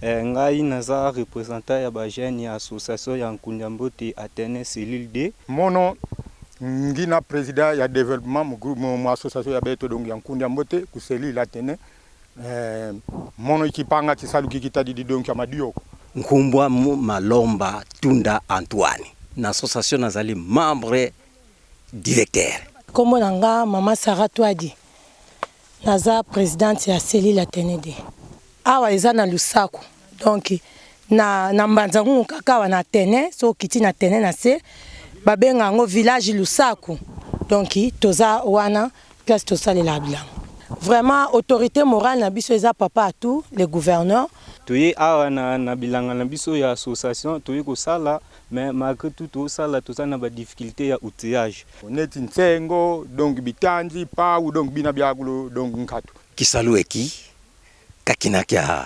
Ngai naza représentant ya ba jeune ya association ya Nkundambote Atene cellule D. Mono ngina président ya développement mu groupe mu association ya beto donc ya Nkundambote ku cellule Atene. Mono ikipanga chisaluki kitadi di donc ya Madioko. Nkumbwa Malomba Tunda Antoine. Na association nazali membre directeur. Kombo nanga mama Sarah Twadi. Naza présidente ya cellule Atene D. Awa eza na Lusako. Donc na mbanzangu kaka wana Atene so kiti na Atene na se babenga ngo village Lusako. Donc toza wana place tosalela bilan. Vraiment autorité morale na biso eza papa à tout le gouverneur. Toye awa na bilanga na biso ya association toye ko sala mais malgré tout to sala toza na ba difficulté ya outillage. Neti nsengo donc bitanzi pa ou donc bina byagulo donc nkatu. Kisalueki kakinakia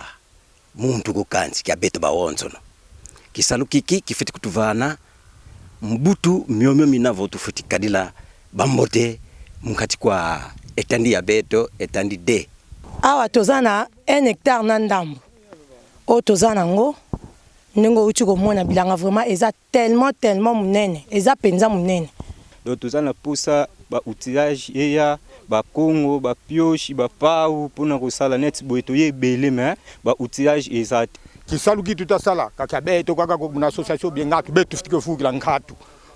muntu kukanzi kya beto bawonzo no. Kisalu kiki kifiti kutuvana mbutu myomyo minavo tufuti kadila bambote mukati kwa etandi ya beto etandi D. Awa tozana 1 hectare na ndambo. O tozana ngo ningo uchi komona bilanga vraiment eza tellement munene, eza penza munene. Donc tozana pousa ba outillage eya ba Congo ba pioche ba pau pona ko sala net boeto ye belé mais ba outillage ezat. Kisaluki tutasala kaka beto kaka ko na association bengatu betu fitike fukila nkatu.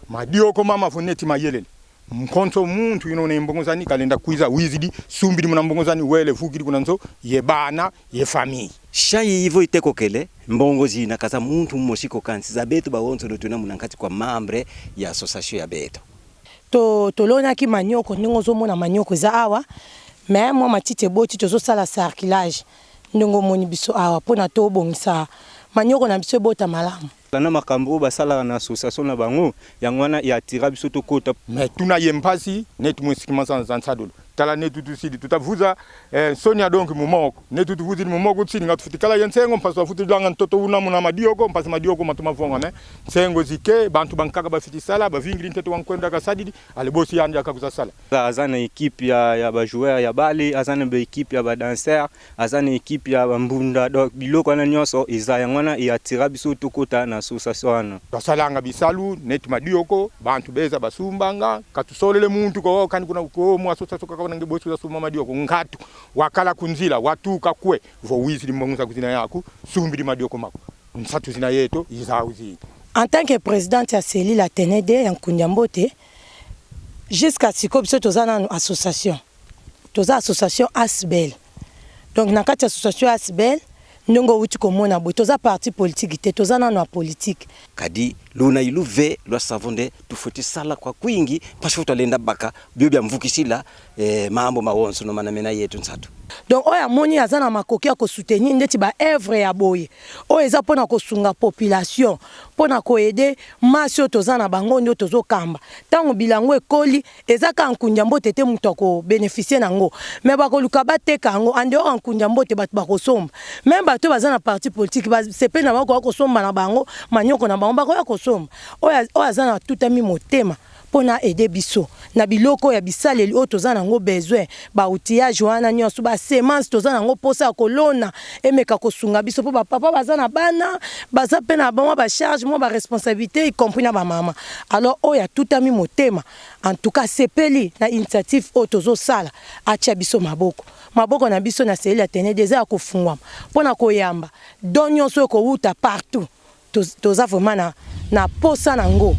Madioko mama foneti mayelele. Mkonso muntu inone mbongozani kalenda kuiza wizidi sumbidi muna mbongozani wele fukiri kunanzo ye bana ye famille. Shayi hivyo iteko kele mbongozi na kaza muntu mmoshiko kansi za beto bawonzo do tuna munankati kwa membre ya association ya beto. Tolona ki manyoko ndingo zo mona manyoko za awa mais moi matite boti tozo sala sarclage ndingo moni biso awa pona to bongisa manyoko na biso bota malamu. Lana makambo basala na association na bango yangwana ya tira biso to kota mais tuna yempasi net musikima sansa dolo tala netutu sidi tutavuza Sonia donc mumoko netutu vuzi mumoko tsini ngatufutikala yensengo mpaso futi langa ntoto una muna Madioko mpasi Madioko matuma vonga me sengo zike bantu bankaka bafiti sala bavingiri nteto wankwenda kasadidi alibosi yandi akakuza sala azana équipe ya ba joueur ya bale azana ba équipe ya ba danseur azana équipe ya mbunda donc biloko na nyoso eza yangwana ya tira biso to kota na association basalanga bisalu net Madioko bantu beza basumbanga katusolele muntu ko kani kuna ko mu association nange bosi za suma Madioko ngatu wakala kunzila watuka kwe vo wizili mbongoza kuzina yaku sumbidi Madioko mako nsatu zina yeto izauzi. En tant que présidente ya cellule Atene D ya Nkundambote jusqu'à siko biso tozana na association. Toza association Asbel. Donc na kati association Asbel ndongo uti komona bo toza parti politique te tozana na politique. Kadi luna iluve lwa savonde tufuti sala kwa kwingi pasho talenda baka biobya mvukisila mambo mawonso no manamena yetu nsatu. Donc oya moni azana makoki ya ko soutenir ndeti ba œuvre ya boye. O eza pona ko sunga population, pona ko aider masio tozana bango ndio tozokamba. Tango bilango ekoli eza ka Nkundambote te mutu ko bénéficier nango. Mais ba ko luka bateka ngo ande o Nkundambote bat ba ko somba. Même bato bazana parti politique ba sepe na ba ko somba na bango manyoko na bango ba ko somba. Oya azana tout ami motema. Pona aider biso na biloko ya bisaleli o tozana ngo besoin ba outillage wana nyoso ba semence tozana ngo posa kolona emeka kosunga biso po ba papa bazana bana baza pena ba ba charge mo ba responsabilité y compris na ba mama. Alors o ya tout ami motema en tout cas sepeli na initiative o tozo sala acha biso maboko na biso na cellule Atene D ya kofungwa pona koyamba donyo so ko uta partout toza vraiment na posa nango.